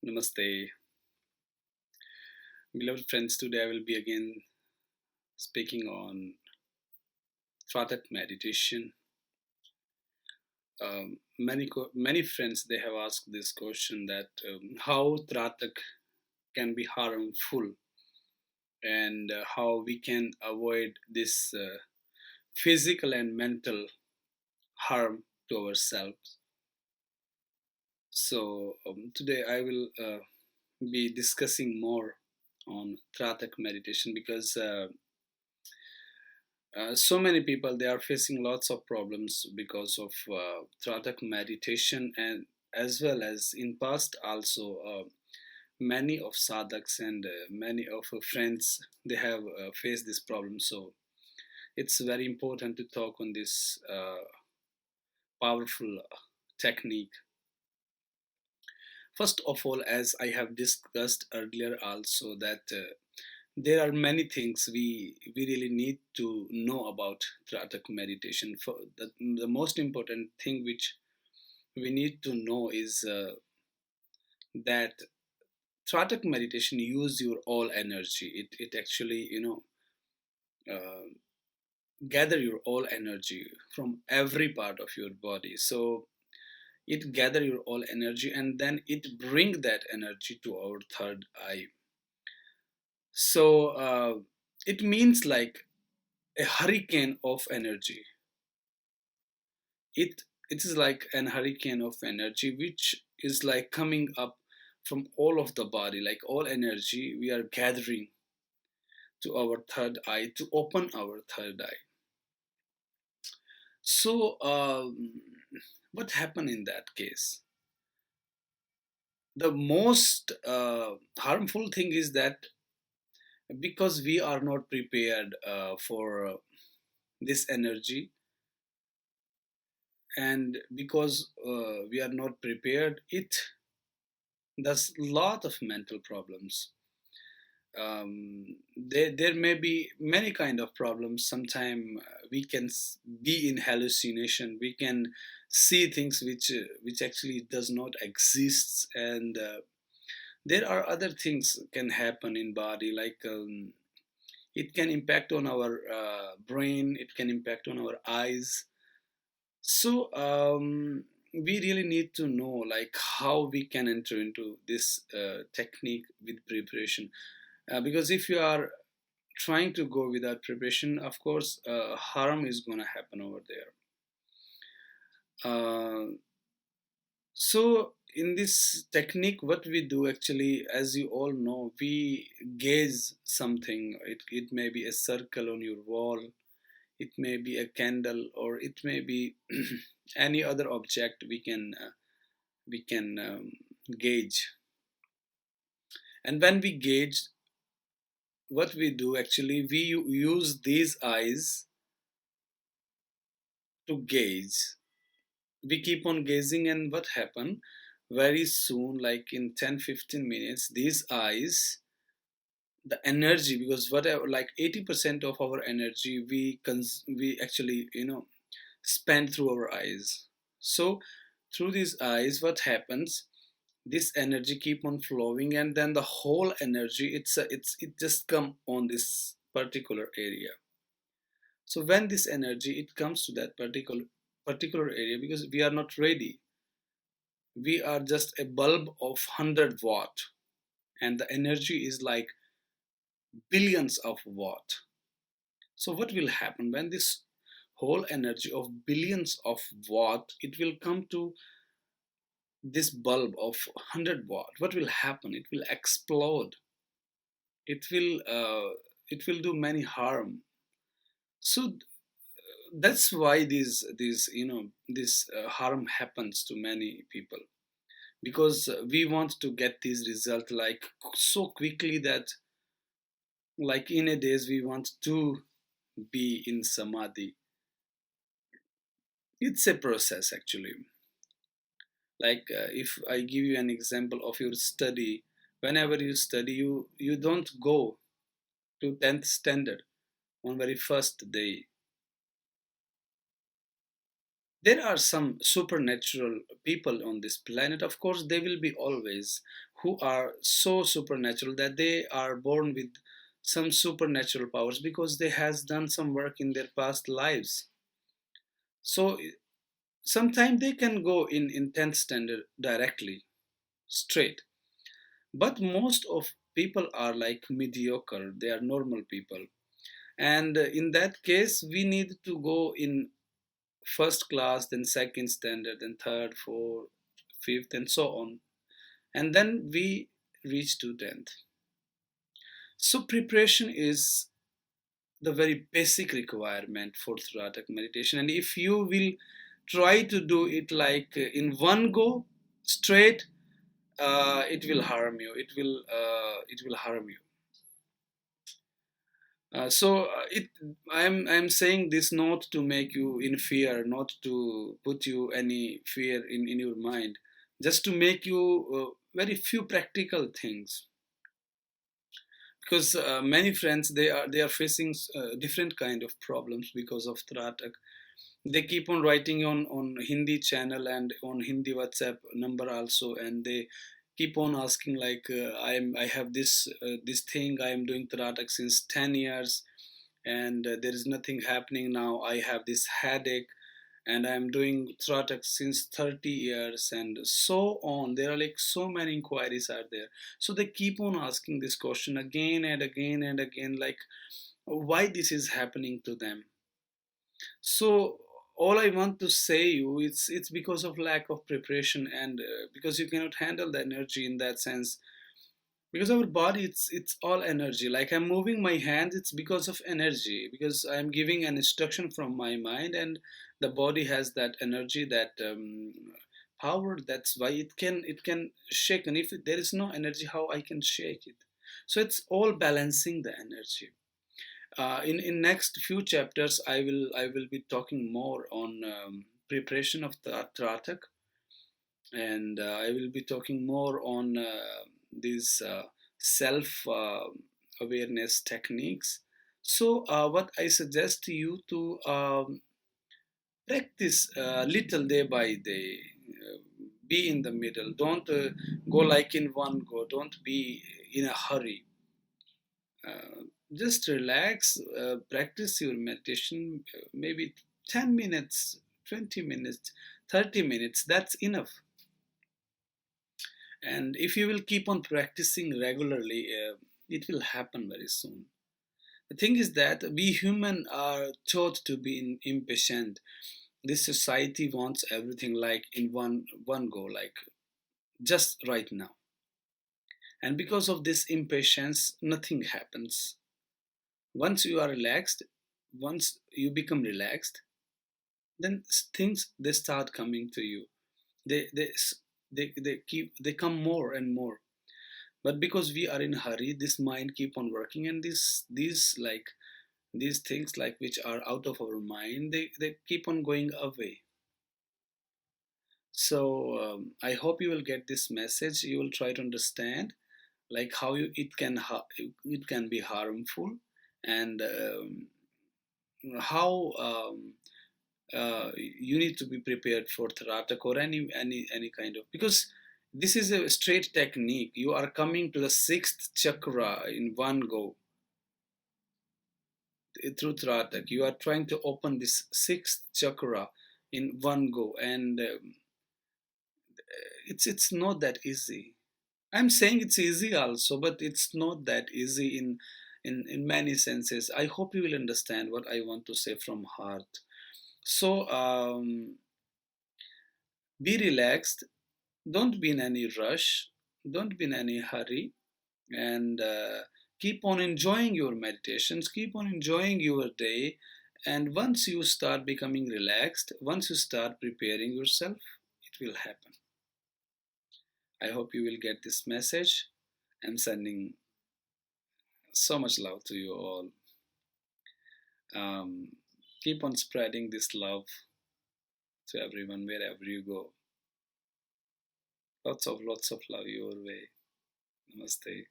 Namaste, beloved friends. Today I will be again speaking on Tratak meditation. Many friends they have asked this question that how Tratak can be harmful and how we can avoid this physical and mental harm to ourselves. So today I will be discussing more on Tratak meditation because so many people they are facing lots of problems because of Tratak meditation, and as well as in past also many of sadhaks and many of friends they have faced this problem. So it's very important to talk on this powerful technique. First of all, as I have discussed earlier also, that there are many things we really need to know about Tratak meditation. For the most important thing which we need to know is that Tratak meditation use your all energy. It actually uh, gather your all energy from every part of your body. So it gather your all energy and then it bring that energy to our third eye. So it means like a hurricane of energy. It is like an hurricane of energy which is like coming up from all of the body, like all energy we are gathering to our third eye to open our third eye. So what happened in that case? The most harmful thing is that because we are not prepared for this energy, and because we are not prepared, it does lot of mental problems. There may be many kind of problems. Sometime we can be in hallucination, we can see things which actually does not exist, and there are other things can happen in body, like it can impact on our brain, it can impact on our eyes. So we really need to know like how we can enter into this technique with preparation, because if you are trying to go without preparation, of course harm is going to happen over there. So in this technique what we do actually, as you all know, we gaze something. It may be a circle on your wall, it may be a candle, or it may be any other object we can gauge. And when we gauge, what we do actually, we use these eyes to gaze. We keep on gazing, and what happen very soon, like in 10-15 minutes, these eyes, the energy, because whatever, like 80% of our energy we actually spend through our eyes. So through these eyes what happens, this energy keep on flowing, and then the whole energy it just come on this particular area. So when this energy it comes to that particular area, because we are not ready, we are just a bulb of 100 watt, and the energy is like billions of watt. So what will happen when this whole energy of billions of watt it will come to this bulb of 100 watt? What will happen? It will explode. It will uh, it will do many harm. So that's why this harm happens to many people, because we want to get this result like so quickly that, like in a days, we want to be in samadhi. It's a process actually. Like if I give you an example of your study, whenever you study, you don't go to 10th standard on very first day. There are some supernatural people on this planet, of course they will be always, who are so supernatural that they are born with some supernatural powers because they has done some work in their past lives. So sometimes they can go in 10th standard directly, straight. But most of people are like mediocre, they are normal people. And in that case, we need to go in first class, then second standard, then third, fourth, fifth, and so on. And then we reach to 10th. So preparation is the very basic requirement for Tratak meditation. And if you will try to do it like in one go, straight, it will harm you. It will harm you. I'm saying this not to make you in fear, not to put you any fear in your mind, just to make you very few practical things. Because many friends they are facing different kind of problems because of Tratak. They keep on writing on Hindi channel and on Hindi WhatsApp number also, and they keep on asking like I have this thing, I am doing Tratak since 10 years, and there is nothing happening now. I have this headache, and I'm doing Tratak since 30 years, and so on. There are like so many inquiries are there. So they keep on asking this question again and again and again, like why this is happening to them. So all I want to say you, it's because of lack of preparation, and because you cannot handle the energy in that sense. Because our body, it's all energy. Like I'm moving my hand, it's because of energy, because I'm giving an instruction from my mind, and the body has that energy, that power. That's why it can shake. And if there is no energy, how I can shake it? So it's all balancing the energy. In next few chapters, I will be talking more on preparation of the Tratak, and I will be talking more on these self awareness techniques. So what I suggest to you to practice little day by day. Be in the middle. Don't go like in one go. Don't be in a hurry. Just relax, practice your meditation, maybe 10 minutes, 20 minutes, 30 minutes, that's enough. And if you will keep on practicing regularly, it will happen very soon. The thing is that we human are taught to be impatient. This society wants everything like in one go, like just right now. And because of this impatience, nothing happens. Once you are relaxed, once you become relaxed, then things they start coming to you. They they they, they keep they come more and more. But because we are in a hurry, this mind keep on working, and these things like which are out of our mind, they keep on going away. So I hope you will get this message. You will try to understand like how it can be harmful, and how you need to be prepared for Tratak or any kind of, because this is a straight technique. You are coming to the sixth chakra in one go through Tratak. You are trying to open this sixth chakra in one go, and it's not that easy. I'm saying it's easy also, but it's not that easy in many senses. I hope you will understand what I want to say from heart. So be relaxed. Don't be in any rush. Don't be in any hurry, and keep on enjoying your meditations. Keep on enjoying your day. And once you start becoming relaxed, once you start preparing yourself, it will happen. I hope you will get this message. I'm sending so much love to you all. Um, Keep on spreading this love to everyone wherever you go. Lots of love your way. Namaste.